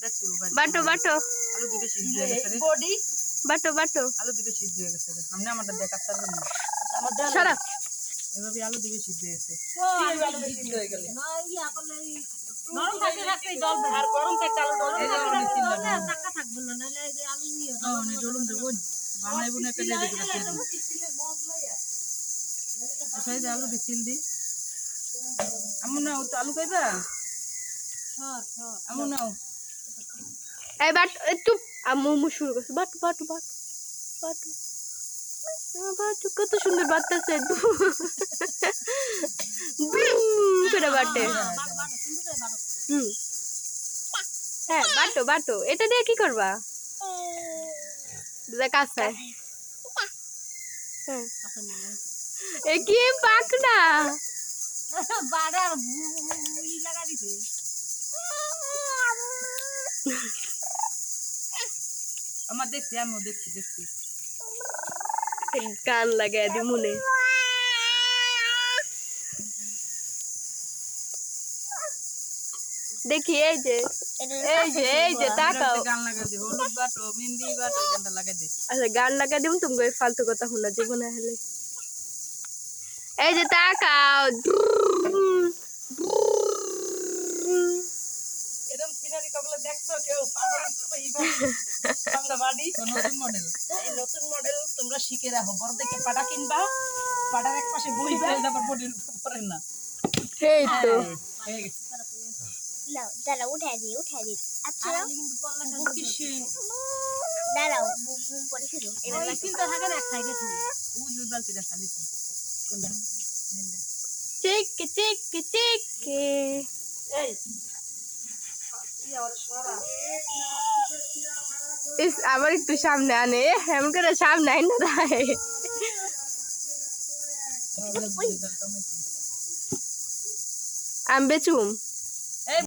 বাটো বাটো আলু দিবে সিদ্ধ হয়ে গেছে বডি বাটো বাটো আলু দিবে সিদ্ধ হয়ে গেছে সামনে আমাদের দেখার পারবেন না সারা এভাবে আলু দিবে সিদ্ধ হয়েছে আলু সিদ্ধ হয়ে গেল না ইয়া করলে নরম থাকতে থাকতেই জল আর গরম থাকতে আলু এই যে অনেক চিল্লা টাকা থাকবে না নালে এই যে আলু ইয়া অনেক ডলুম দেব বানাই বুনে একটা দিয়ে দিতে সেই যে আলু দিছিল দি আমু নাও তো আলু খাইবা আমু নাও এই বাট একটু আম্মু শুরু করছে but but but but but কত সুন্দর বাটতেছে করে বাটে হ্যাঁ বাটো বাটো এটা দিয়ে কি করবা দেখ আছে হ্যাঁ এ কি পাক না বাড়ার ই লাগা দিছে আমার দেখছি আমিও দেখছি গান লাগাই দি মনে দেখি এই যে তাকাও গান লাগাই দে হলুদ বাটো মেহেন্দি বাটো এই গানটা লাগাই দে আচ্ছা গান লাগাই দিম তুমি ফালতু কথা শোনা জীবনে হলে এই যে তাকাও এরকম সিনারি কবলে দেখছো কেউ পাগল আমরা বাড়ি নতুন মডেল এই নতুন মডেল তোমরা শিখে রাখো বড় দেখে পাটা কিনবা পাটার এক পাশে বইবা তারপর বডির উপরে না এই তো হয়ে গেছে দাও দাঁড়াও উঠাই দিই আচ্ছা কিন্তু পড়লা বুকিশে দাঁড়াও বুম বুম পরে শুরু এবার চিন্তা থাকে না এক সাইডে তুমি উজ বালতিটা খালি তো কোনটা চিক চিক চিক এই ইয়ার সরা ইস আবার একটু সামনে আনে এমন করে সামনে আই না দাঁড়ায় আমি বেচুম